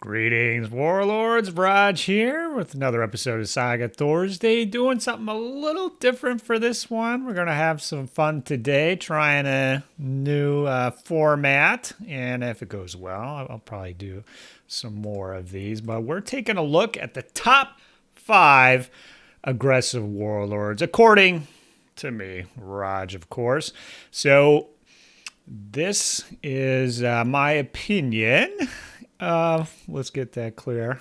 Greetings, Warlords. Rodge here with another episode of Saga Thursday. Doing something a little different for this one. We're going to have some fun today trying a new format. And if it goes well, I'll probably do some more of these. But we're taking a look at the top 5 aggressive warlords, according to me, Rodge, of course. So this is my opinion. Let's get that clear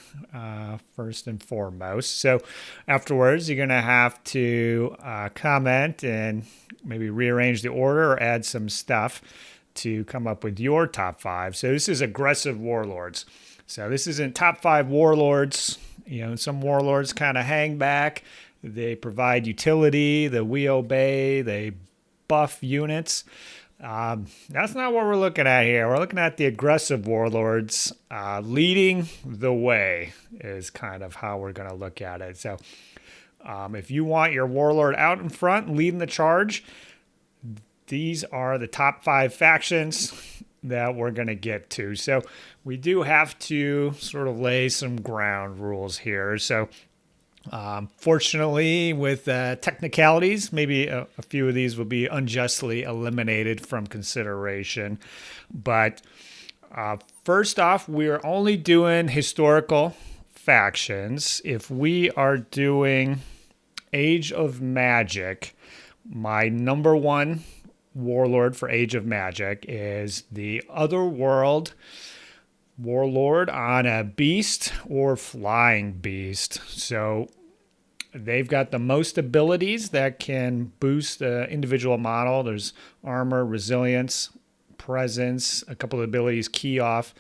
first and foremost. So afterwards, you're going to have to comment and maybe rearrange the order or add some stuff to come up with your top 5. So this is aggressive warlords. So this isn't top 5 warlords. You know, some warlords kind of hang back. They provide utility, we obey, they buff units. That's not what we're looking at here. We're looking at the aggressive warlords leading the way is kind of how we're going to look at it. So if you want your warlord out in front leading the charge, these are the top 5 factions that we're going to get to. So we do have to sort of lay some ground rules here. So fortunately, with technicalities, maybe a few of these will be unjustly eliminated from consideration. But first off, we're only doing historical factions. If we are doing Age of Magic, my number 1 warlord for Age of Magic is the Otherworld Warlord on a beast or flying beast. So they've got the most abilities that can boost the individual model. There's armor, resilience, presence, a couple of abilities, key off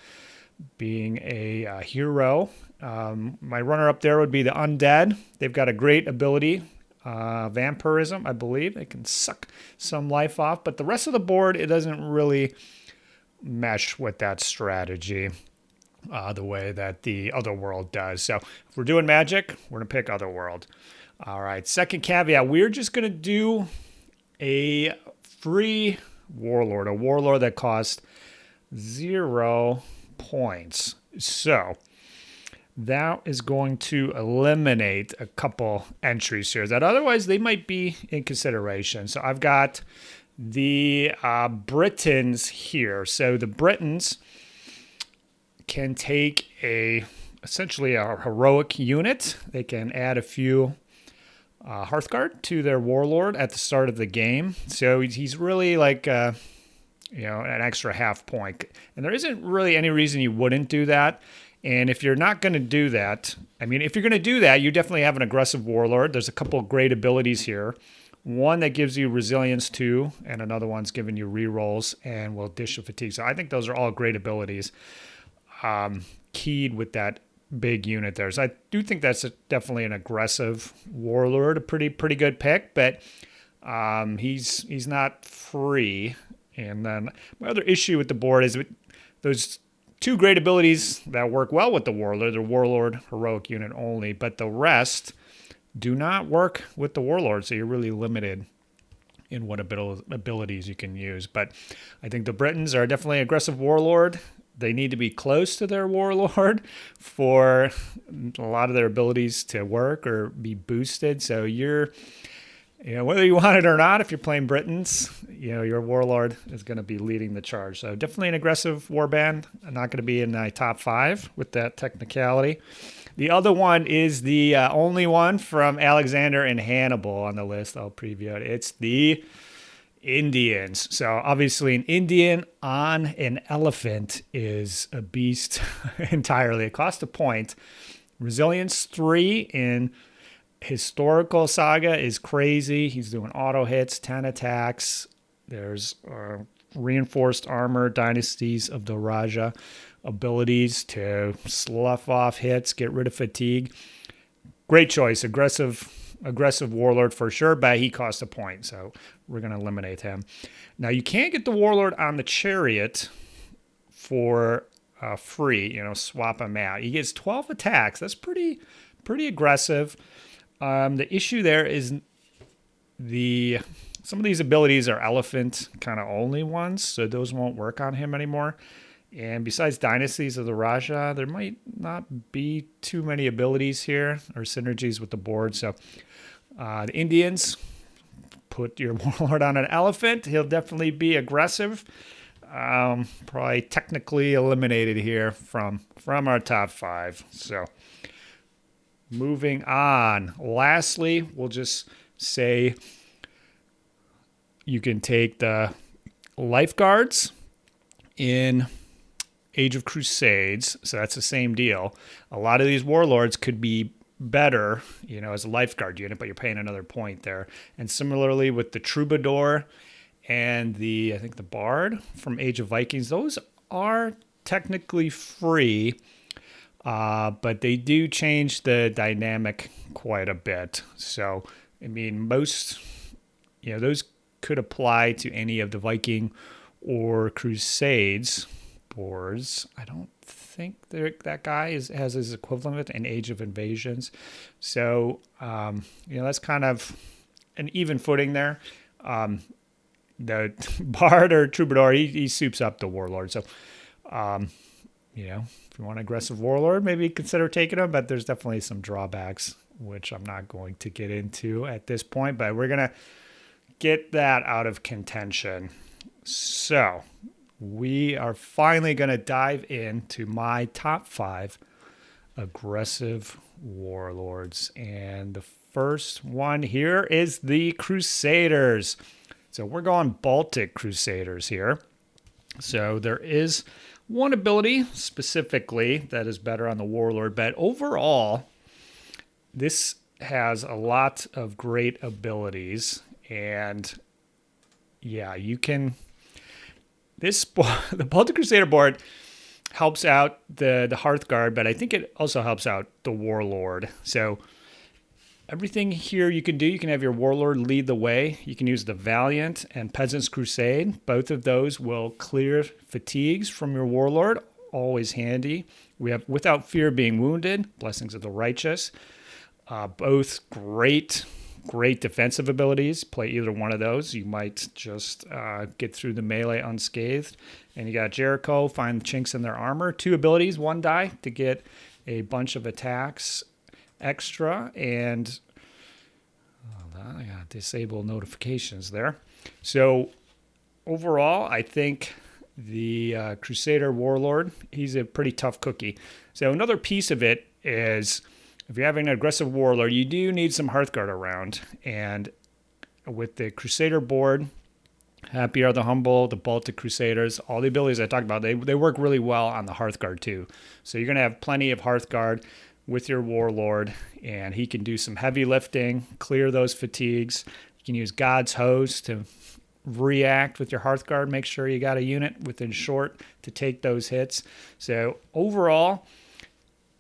being a hero. My runner up there would be the Undead. They've got a great ability, vampirism, I believe. They can suck some life off, but the rest of the board, it doesn't really mesh with that strategy the way that the Otherworld does. So if we're doing Magic, we're going to pick Otherworld. All right, second caveat, we're just going to do a free warlord, a warlord that costs 0 points. So that is going to eliminate a couple entries here that otherwise they might be in consideration. So I've got the Britons here. So the Britons can take essentially a heroic unit. They can add a few Hearthguard to their warlord at the start of the game. So he's really like an extra half point. And there isn't really any reason you wouldn't do that. And if you're not going to do that, I mean, if you're going to do that, you definitely have an aggressive warlord. There's a couple of great abilities here. One that gives you resilience 2, and another one's giving you rerolls and will dish of fatigue. So I think those are all great abilities keyed with that big unit there. So I do think that's definitely an aggressive warlord, a pretty good pick, but he's not free. And then my other issue with the board is those 2 great abilities that work well with the warlord. The warlord heroic unit only, but the rest do not work with the warlord, so you're really limited in what abilities you can use. But I think the Britons are definitely aggressive warlord. They need to be close to their warlord for a lot of their abilities to work or be boosted. So whether you want it or not, if you're playing Britons, your warlord is going to be leading the charge. So definitely an aggressive warband. Not going to be in my top 5 with that technicality. The other one is the only one from Alexander and Hannibal on the list. I'll preview it. It's the Indians. So obviously an Indian on an elephant is a beast entirely. It costs a point. Resilience 3 in historical saga is crazy. He's doing auto hits, 10 attacks. There's reinforced armor, dynasties of the Raja abilities to slough off hits, get rid of fatigue. Great choice. Aggressive warlord for sure, but he costs a point, so we're going to eliminate him. Now, you can't get the warlord on the chariot for free, swap him out. He gets 12 attacks. That's pretty aggressive. The issue there is some of these abilities are elephant kind of only ones, so those won't work on him anymore. And besides Dynasties of the Raja, there might not be too many abilities here or synergies with the board. So the Indians, put your Warlord on an elephant. He'll definitely be aggressive. Probably technically eliminated here from our top 5. So moving on. Lastly, we'll just say you can take the Lifeguards in Age of Crusades. So that's the same deal. A lot of these Warlords could be better, as a lifeguard unit, but you're paying another point there. And similarly with the Troubadour and I think the Bard from Age of Vikings, those are technically free, but they do change the dynamic quite a bit. So, I mean, most, those could apply to any of the Viking or Crusades boards. I don't think that guy has his equivalent with an Age of Invasions. So, that's kind of an even footing there. The Bard or Troubadour, he soups up the Warlord. So, if you want an aggressive Warlord, maybe consider taking him, but there's definitely some drawbacks, which I'm not going to get into at this point, but we're going to get that out of contention. So, we are finally going to dive into my top 5 aggressive Warlords. And the first one here is the Crusaders. So we're going Baltic Crusaders here. So there is one ability specifically that is better on the Warlord, but overall, this has a lot of great abilities. And yeah, you can... the Baltic Crusader board helps out the Hearthguard, but I think it also helps out the Warlord. So everything here you can do, you can have your Warlord lead the way. You can use the Valiant and Peasant's Crusade. Both of those will clear fatigues from your Warlord. Always handy. We have Without Fear Being Wounded, Blessings of the Righteous. Both great defensive abilities. Play either one of those. You might just get through the melee unscathed. And you got Jericho, find the chinks in their armor. 2 abilities, 1 die to get a bunch of attacks extra. And I got disable notifications there. So overall, I think the Crusader Warlord, he's a pretty tough cookie. So another piece of it is, if you're having an aggressive Warlord, you do need some Hearthguard around. And with the Crusader board, Happy Are the Humble, the Baltic Crusaders, all the abilities I talked about, they work really well on the Hearthguard too. So you're going to have plenty of Hearthguard with your Warlord, and he can do some heavy lifting, clear those fatigues. You can use God's Host to react with your Hearthguard, make sure you got a unit within short to take those hits. So overall,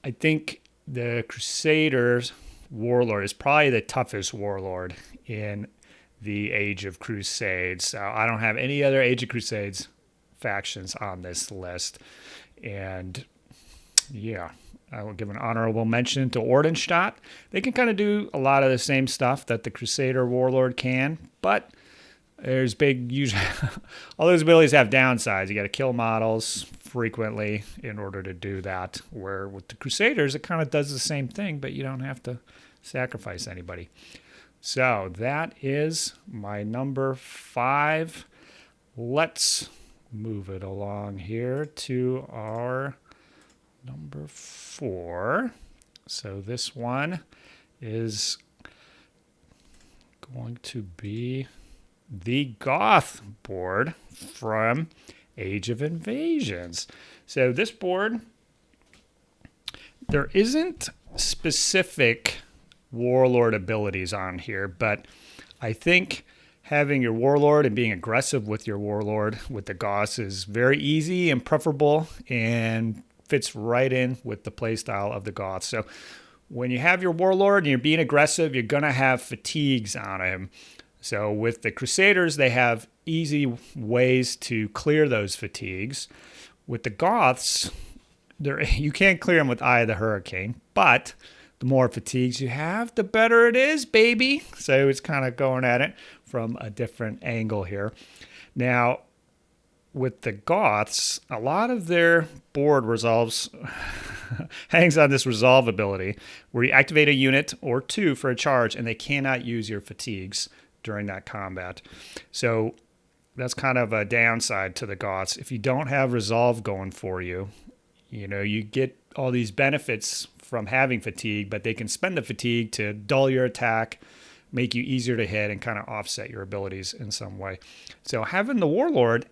I think the Crusaders Warlord is probably the toughest Warlord in the Age of Crusades. So I don't have any other Age of Crusades factions on this list. And yeah, I will give an honorable mention to Ordenstadt. They can kind of do a lot of the same stuff that the Crusader Warlord can, but there's usually all those abilities have downsides. You got to kill models frequently in order to do that. Where with the Crusaders, it kind of does the same thing, but you don't have to sacrifice anybody. So that is my number 5. Let's move it along here to our number 4. So this one is going to be the Goth board from Age of Invasions. So this board, there isn't specific Warlord abilities on here, but I think having your Warlord and being aggressive with your Warlord with the Goths is very easy and preferable and fits right in with the playstyle of the Goths. So when you have your Warlord and you're being aggressive, you're going to have fatigues on him. So with the Crusaders, they have easy ways to clear those fatigues. With the Goths, you can't clear them with Eye of the Hurricane, but the more fatigues you have, the better it is, baby. So it's kind of going at it from a different angle here. Now, with the Goths, a lot of their board resolves hangs on this resolve ability, where you activate a unit or two for a charge, and they cannot use your fatigues during that combat. So that's kind of a downside to the Goths. If you don't have resolve going for you, you get all these benefits from having fatigue, but they can spend the fatigue to dull your attack, make you easier to hit, and kind of offset your abilities in some way. So having the Warlord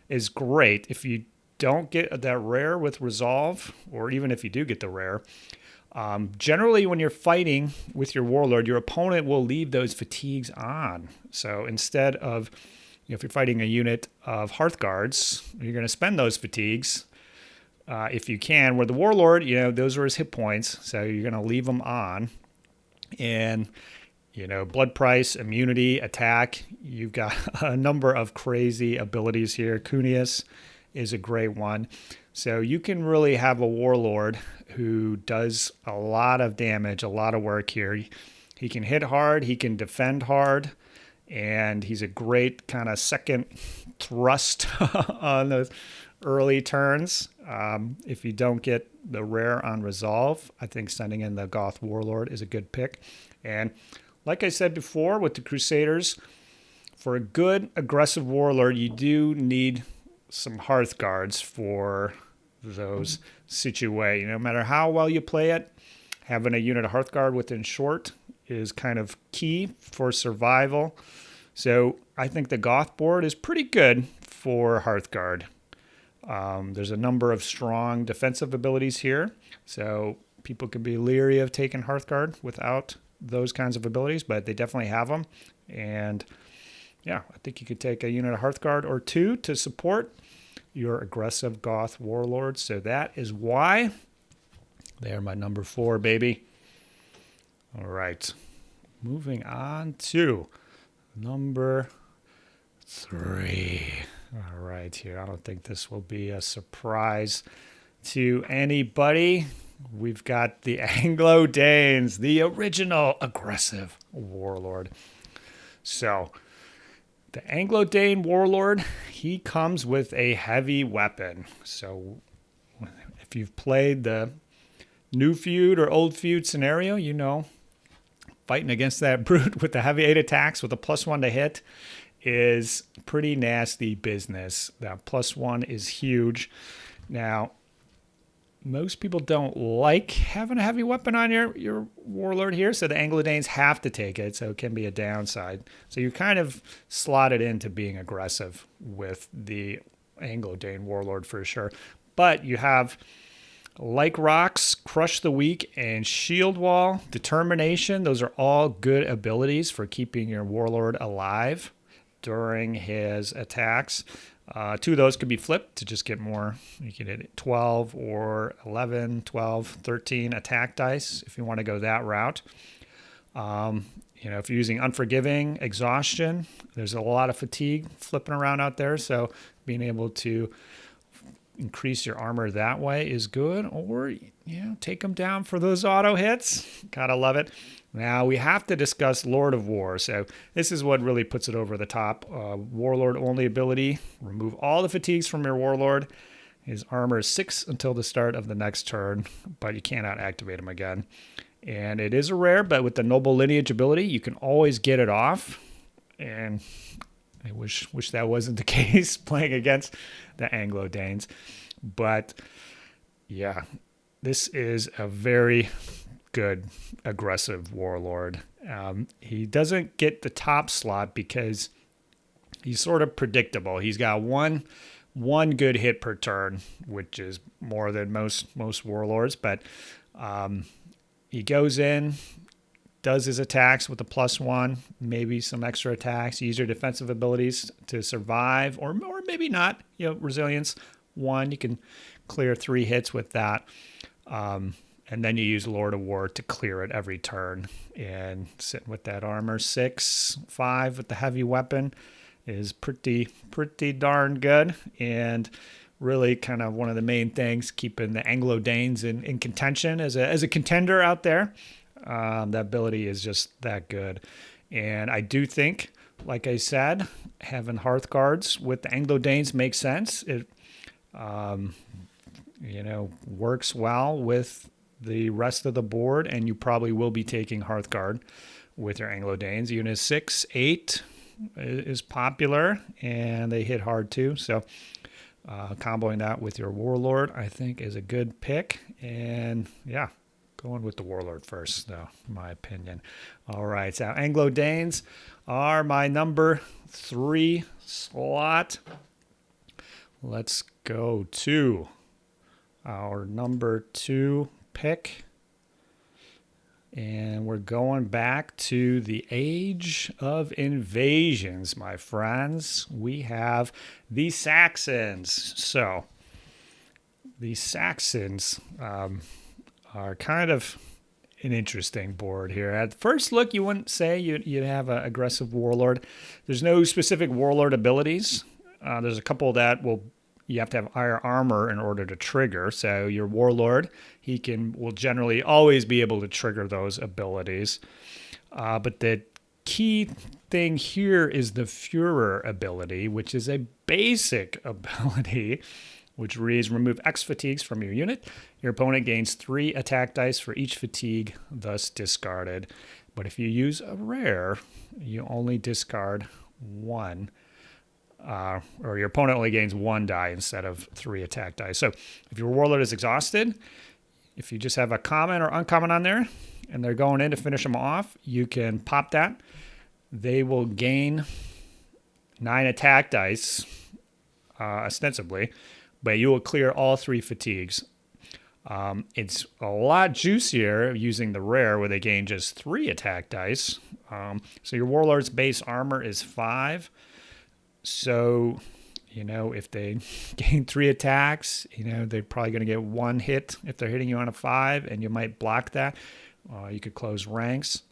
is great if you don't get that rare with resolve, or even if you do get the rare. Generally, when you're fighting with your Warlord, your opponent will leave those fatigues on. So instead of, if you're fighting a unit of Hearthguards, you're going to spend those fatigues if you can. Where the Warlord, those are his hit points, so you're going to leave them on. And blood price, immunity, attack. You've got a number of crazy abilities here. Cunius is a great one. So you can really have a Warlord who does a lot of damage, a lot of work here. He can hit hard, he can defend hard, and he's a great kind of second thrust on those early turns. If you don't get the rare on resolve, I think sending in the Goth Warlord is a good pick. And like I said before, with the Crusaders, for a good aggressive Warlord, you do need some Hearthguards for those situations. No matter how well you play it, having a unit of Hearthguard within short is kind of key for survival. So I think the Goth board is pretty good for Hearthguard. There's a number of strong defensive abilities here, so people can be leery of taking Hearthguard without those kinds of abilities, but they definitely have them. And yeah, I think you could take a unit of Hearthguard or two to support your aggressive Goth Warlord. So that is why they are my number 4, baby. All right, moving on to number 3. All right, here, I don't think this will be a surprise to anybody. We've got the Anglo-Danes, the original aggressive warlord. So the Anglo-Dane warlord, he comes with a heavy weapon. So if you've played the new feud or old feud scenario, fighting against that brute with the heavy 8 attacks with a +1 to hit is pretty nasty business. That +1 is huge. Now, most people don't like having a heavy weapon on your warlord here, so the Anglo-Danes have to take it, so it can be a downside. So you're kind of slotted into being aggressive with the Anglo-Dane warlord for sure. But you have Like Rocks, Crush the Weak, and Shield Wall, Determination. Those are all good abilities for keeping your warlord alive during his attacks. 2 of those could be flipped to just get more. You can hit 12 or 11, 12, 13 attack dice if you want to go that route. If you're using Unforgiving, Exhaustion, there's a lot of fatigue flipping around out there. So being able to increase your armor that way is good. Or, take them down for those auto hits. Gotta love it. Now we have to discuss Lord of War. So this is what really puts it over the top. Warlord only ability. Remove all the fatigues from your Warlord. His armor is 6 until the start of the next turn, but you cannot activate him again. And it is a rare, but with the Noble Lineage ability, you can always get it off. And I wish that wasn't the case playing against the Anglo-Danes. But yeah, this is a very good aggressive warlord. He doesn't get the top slot because he's sort of predictable. He's got one good hit per turn, which is more than most warlords. But he goes in, does his attacks with a +1, maybe some extra attacks, use your defensive abilities to survive, or maybe not. Resilience 1, you can clear 3 hits with that. And then you use Lord of War to clear it every turn. And sitting with that armor 6, 5 with the heavy weapon is pretty darn good. And really kind of one of the main things keeping the Anglo-Danes in contention as a contender out there. That ability is just that good. And I do think like I said, having Hearthguards with the Anglodanes makes sense. It, works well with the rest of the board, and you probably will be taking Hearthguard with your Anglodanes. Unit 6, 8 is popular, and they hit hard too. So comboing that with your Warlord, I think, is a good pick. And yeah, going with the Warlord first, though, in my opinion. All right, so Anglodanes are my number 3 slot. Let's go to our number 2 pick. And we're going back to the Age of Invasions, my friends. We have the Saxons. So the Saxons are kind of an interesting board here. At first look, you wouldn't say you'd have an Aggressive Warlord. There's no specific Warlord abilities. There's a couple that you have to have higher armor in order to trigger. So your Warlord, will generally always be able to trigger those abilities. But the key thing here is the Führer ability, which is a basic ability, which reads, remove X fatigues from your unit. Your opponent gains 3 attack dice for each fatigue thus discarded. But if you use a rare, you only discard 1. Or your opponent only gains 1 die instead of 3 attack dice. So if your Warlord is exhausted, if you just have a common or uncommon on there, and they're going in to finish them off, you can pop that. They will gain 9 attack dice, ostensibly, but you will clear all 3 fatigues. It's a lot juicier using the rare, where they gain just 3 attack dice. So your Warlord's base armor is 5. So, if they gain 3 attacks, they're probably going to get 1 hit if they're hitting you on a 5, and you might block that. You could close ranks.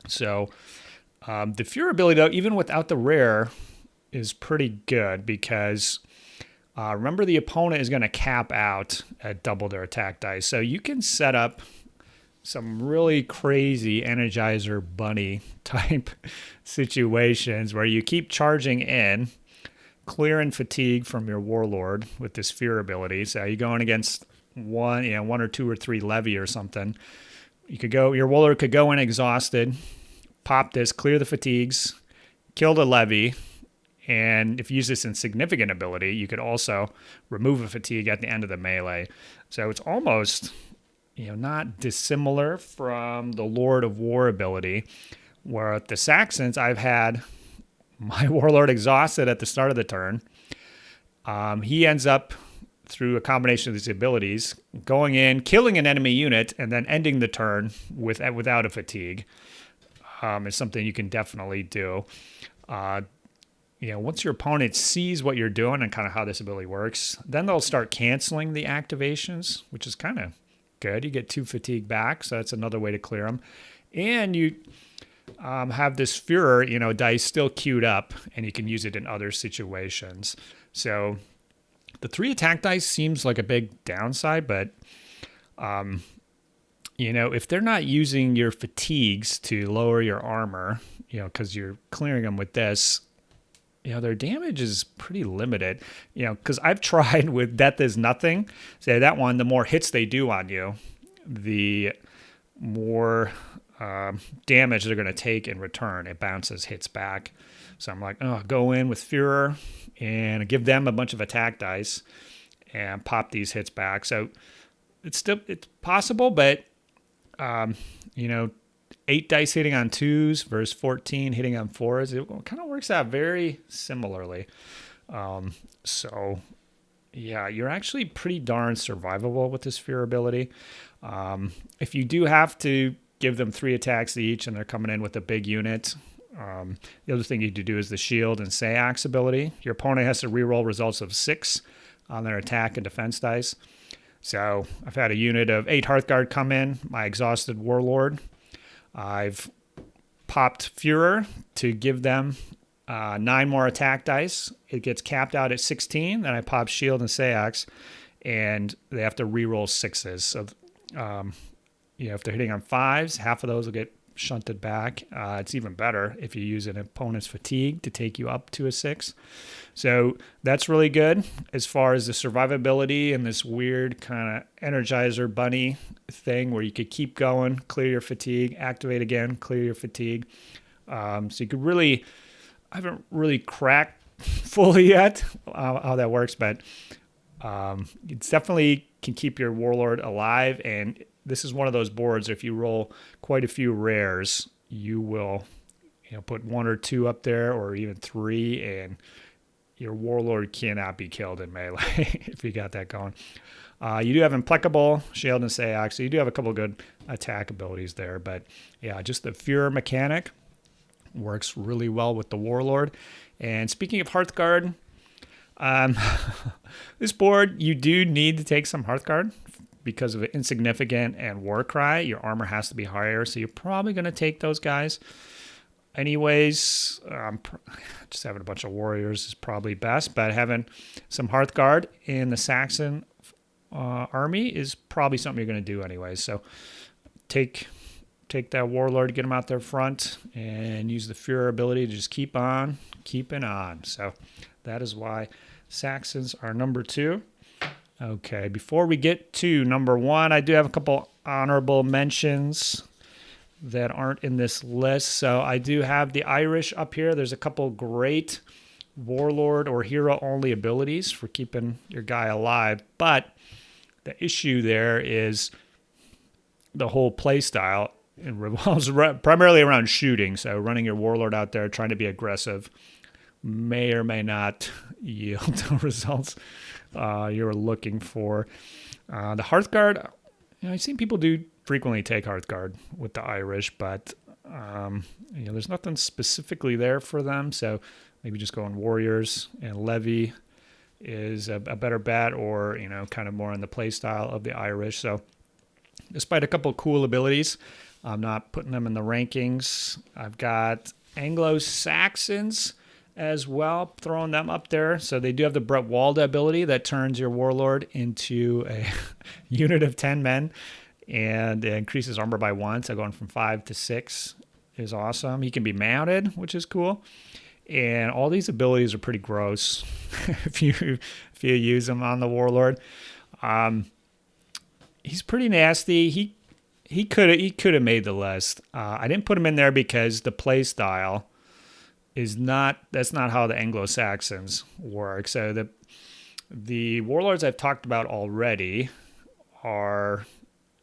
So the Führer ability, though, even without the rare, is pretty good because remember, the opponent is going to cap out at double their attack dice. So you can set up some really crazy Energizer Bunny type situations where you keep charging in, clearing fatigue from your Warlord with this Fear ability. So you're going against one or 2 or 3 levy or something. Your Warlord could go in exhausted, pop this, clear the fatigues, kill the levy, and if you use this in significant ability, you could also remove a fatigue at the end of the melee. So it's almost not dissimilar from the Lord of War ability, where at the Saxons, I've had my Warlord exhausted at the start of the turn. He ends up, through a combination of these abilities, going in, killing an enemy unit, and then ending the turn without a fatigue. Is something you can definitely do. Once your opponent sees what you're doing and kind of how this ability works, then they'll start canceling the activations, which is kind of good. You get 2 fatigue back, so that's another way to clear them. And you have this Führer, dice still queued up, and you can use it in other situations. So the 3 attack dice seems like a big downside, but if they're not using your fatigues to lower your armor, because you're clearing them with this, their damage is pretty limited. Because I've tried with Death is Nothing. Say that one, the more hits they do on you, the more damage they're going to take in return. It bounces hits back. So I'm like, go in with Führer and give them a bunch of attack dice and pop these hits back. So it's possible, but 8 dice hitting on 2s versus 14 hitting on 4s. It kind of works out very similarly. So yeah, you're actually pretty darn survivable with this Fear ability. If you do have to give them 3 attacks each and they're coming in with a big unit, the other thing you do is the Shield and Sax ability. Your opponent has to reroll results of 6 on their attack and defense dice. So I've had a unit of 8 Hearthguard come in, my exhausted Warlord. I've popped Führer to give them 9 more attack dice. It gets capped out at 16. Then I pop Shield and Sax, and they have to reroll 6s. So, if they're hitting on 5s, half of those will get shunted back. It's even better if you use an opponent's fatigue to take you up to a 6. So that's really good as far as the survivability and this weird kind of Energizer bunny thing where you could keep going, clear your fatigue, activate again, clear your fatigue. So you could really, I haven't really cracked fully yet how that works, but it's definitely can keep your warlord alive. And this is one of those boards, if you roll quite a few rares, you will put 1 or 2 up there or even 3, and your warlord cannot be killed in melee if you got that going. You do have implacable, shield, and SAG, so you do have a couple of good attack abilities there. But yeah, just the Fuhrer mechanic works really well with the warlord. And speaking of Hearthguard, this board, you do need to take some Hearthguard because of Insignificant and Warcry. Your armor has to be higher, so you're probably going to take those guys. Anyways, just having a bunch of warriors is probably best, but having some Hearthguard in the Saxon army is probably something you're going to do anyways. So take that warlord, get him out there front, and use the Fuhrer ability to just keep on keeping on. So that is why Saxons are number 2. Okay, before we get to number 1, I do have a couple honorable mentions that aren't in this list. So I do have the Irish up here. There's a couple great warlord or hero only abilities for keeping your guy alive, but the issue there is the whole play style. It revolves primarily around shooting. So running your warlord out there, trying to be aggressive, may or may not yield the results you're looking for. The Hearthguard, I've seen people do frequently take Hearthguard with the Irish, but there's nothing specifically there for them. So maybe just going warriors and levy is a better bet, or kind of more in the play style of the Irish. So despite a couple of cool abilities, I'm not putting them in the rankings. I've got Anglo-Saxons as well, throwing them up there. So they do have the Brett Walda ability that turns your warlord into a unit of 10 men and increases armor by 1. So going from 5 to 6 is awesome. He can be mounted, which is cool. And all these abilities are pretty gross if you use them on the warlord. He's pretty nasty. He could have made the list. I didn't put him in there because the play style that's not how the Anglo-Saxons work. So the warlords I've talked about already are,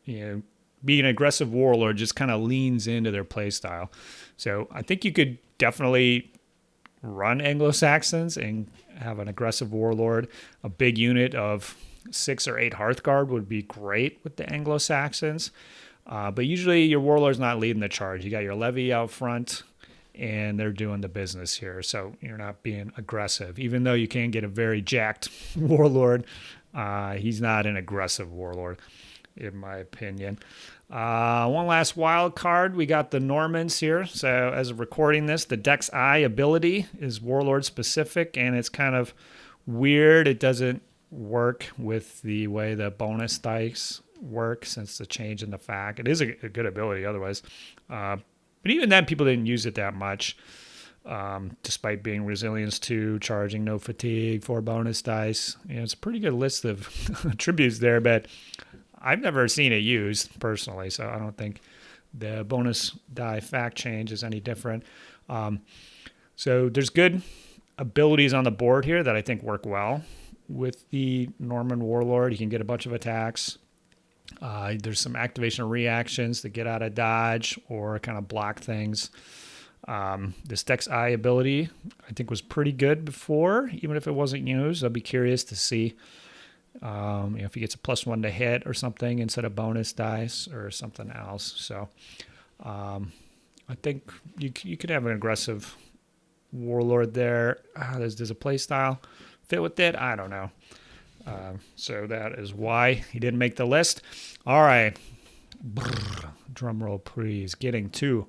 being an aggressive warlord just kind of leans into their play style. So I think you could definitely run Anglo-Saxons and have an aggressive warlord. A big unit of 6 or 8 Hearthguard would be great with the Anglo-Saxons. But usually your warlord's not leading the charge. You got your levy out front, and they're doing the business here. So you're not being aggressive. Even though you can get a very jacked warlord, he's not an aggressive warlord, in my opinion. One last wild card. We got the Normans here. So as of recording this, the Dex Eye ability is warlord specific, and it's kind of weird. It doesn't work with the way the bonus dice work since the change in the fact. It is a good ability otherwise. But even then, people didn't use it that much, despite being resilience 2, charging, no fatigue, 4 bonus dice. It's a pretty good list of attributes there, but I've never seen it used personally, so I don't think the bonus die fact change is any different. So there's good abilities on the board here that I think work well with the Norman Warlord. You can get a bunch of attacks. There's some activation reactions to get out of dodge or kind of block things. This Dex Eye ability I think was pretty good before, even if it wasn't used. I'll be curious to see if he gets a +1 to hit or something instead of bonus dice or something else. So I think you could have an aggressive warlord there. Does a play style fit with it? I don't know. So that is why he didn't make the list. All right. Drum roll, please. Getting to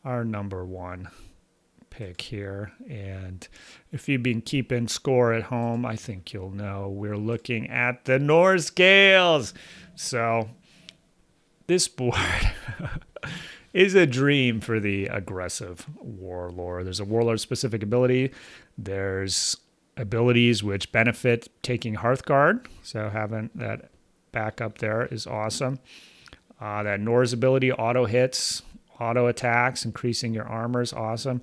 our number 1 pick here. And if you've been keeping score at home, I think you'll know we're looking at the Norse Gales. So this board is a dream for the aggressive warlord. There's a warlord specific ability. There's abilities which benefit taking Hearthguard. So having that backup there is awesome. That Nor's ability, auto hits, auto attacks, increasing your armor is awesome.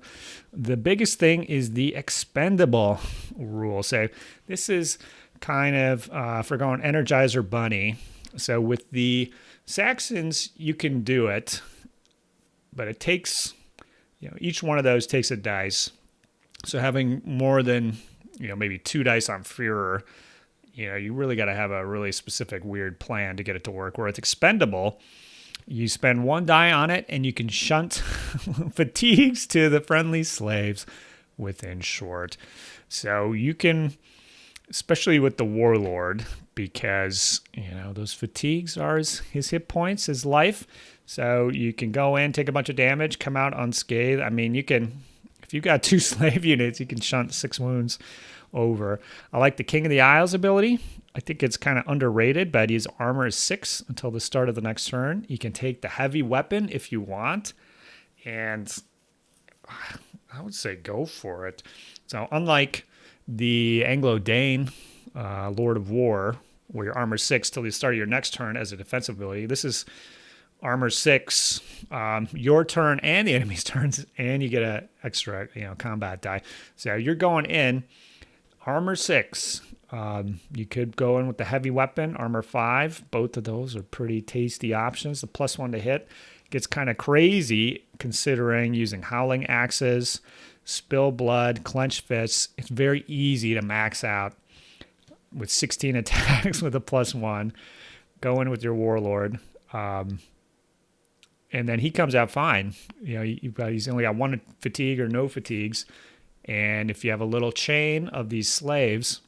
The biggest thing is the expendable rule. So this is kind of, for going Energizer Bunny. So with the Saxons, you can do it, but it takes, each one of those takes a dice. So having more than, maybe 2 dice on Führer, you really got to have a really specific weird plan to get it to work. Where it's expendable, you spend 1 die on it and you can shunt fatigues to the friendly slaves within short. So you can, especially with the Warlord, because, those fatigues are his hit points, his life. So you can go in, take a bunch of damage, come out unscathed. I mean, you can, if you've got 2 slave units, you can shunt 6 wounds over. I like the King of the Isles ability. I think it's kind of underrated, but his armor is 6 until the start of the next turn. You can take the heavy weapon if you want, and I would say go for it. So unlike the Anglodan Lord of War, where your armor 6 till the start of your next turn as a defensive ability, this is armor 6, your turn and the enemy's turns, and you get an extra, combat die. So you're going in armor 6. You could go in with the heavy weapon, armor 5. Both of those are pretty tasty options. The +1 to hit gets kind of crazy considering using howling axes, spill blood, clench fists. It's very easy to max out with 16 attacks with a +1. Go in with your warlord. And then he comes out fine. He's only got 1 fatigue or no fatigues. And if you have a little chain of these slaves,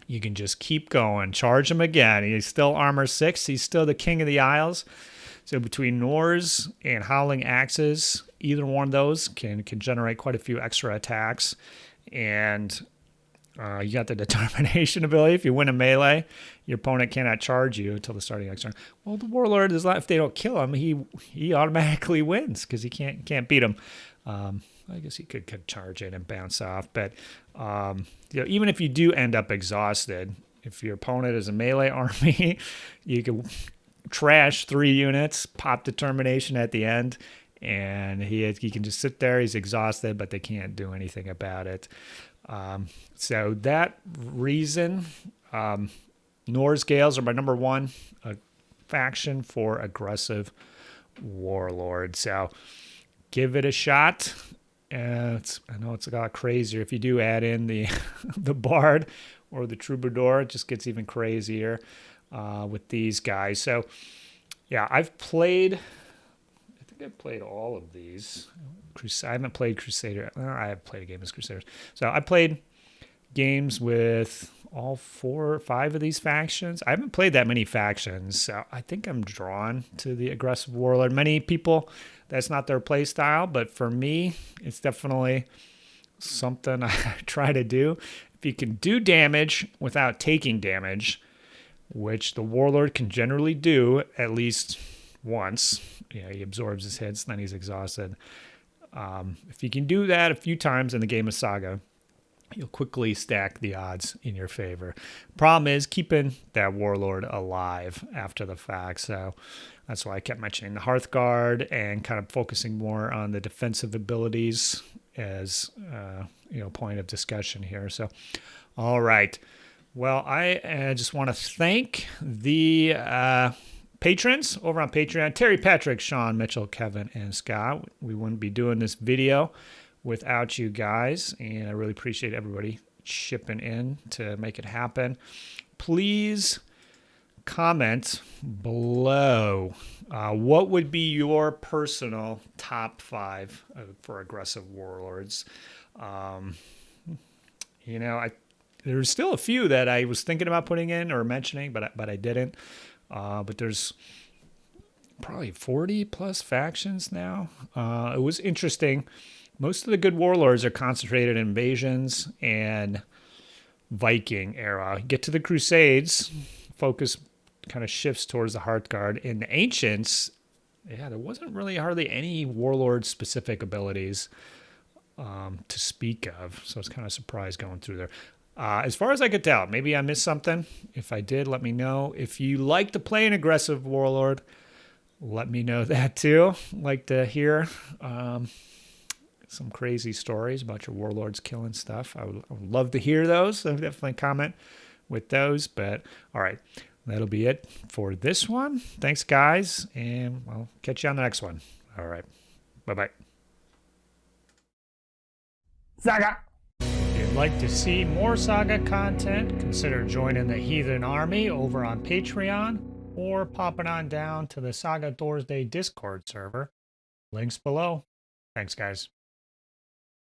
you can just keep going. Charge him again. He's still armor 6. He's still the King of the Isles. So between Nors and Howling Axes, either one of those can generate quite a few extra attacks. And you got the Determination ability. If you win a melee, your opponent cannot charge you until the start of the next turn. Well, the Warlord is if they don't kill him, he automatically wins because he can't beat him. I guess he could charge it and bounce off. But even if you do end up exhausted, if your opponent is a melee army, you can trash 3 units, pop Determination at the end, and he can just sit there. He's exhausted, but they can't do anything about it. So that reason, Nor's Gales are my number 1 faction for aggressive warlord. So give it a shot. I know it's a lot crazier if you do add in the the Bard or the Troubadour. It just gets even crazier with these guys. So yeah, I think I've played all of these. I haven't played Crusader. I have played a game as Crusaders. So I played games with all 4 or 5 of these factions. I haven't played that many factions, so I think I'm drawn to the aggressive warlord. Many people, that's not their play style, but for me, it's definitely something I try to do. If you can do damage without taking damage, which the warlord can generally do at least once, he absorbs his hits, then he's exhausted. If you can do that a few times in the game of Saga, you'll quickly stack the odds in your favor. Problem is keeping that warlord alive after the fact. So that's why I kept mentioning the Hearthguard and kind of focusing more on the defensive abilities as point of discussion here. So, all right. Well, I just want to thank the patrons over on Patreon: Terry, Patrick, Sean, Mitchell, Kevin, and Scott. We wouldn't be doing this video without you guys, and I really appreciate everybody chipping in to make it happen. Please comment below what would be your personal top 5 for aggressive warlords. There's still a few that I was thinking about putting in or mentioning, but I didn't. But there's probably 40 plus factions now. It was interesting. Most of the good warlords are concentrated in invasions and Viking era. Get to the Crusades, focus kind of shifts towards the Hearthguard. In the Ancients, yeah, there wasn't really hardly any Warlord specific abilities to speak of. So I was kind of surprised going through there. As far as I could tell, maybe I missed something. If I did, let me know. If you like to play an aggressive Warlord, let me know that too. Like to hear some crazy stories about your warlords killing stuff. I would love to hear those. So definitely comment with those. But all right, that'll be it for this one. Thanks, guys, and I'll catch you on the next one. All right, bye-bye. Saga! If you'd like to see more Saga content, consider joining the Heathen Army over on Patreon or popping on down to the Saga Thursday Discord server. Links below. Thanks, guys.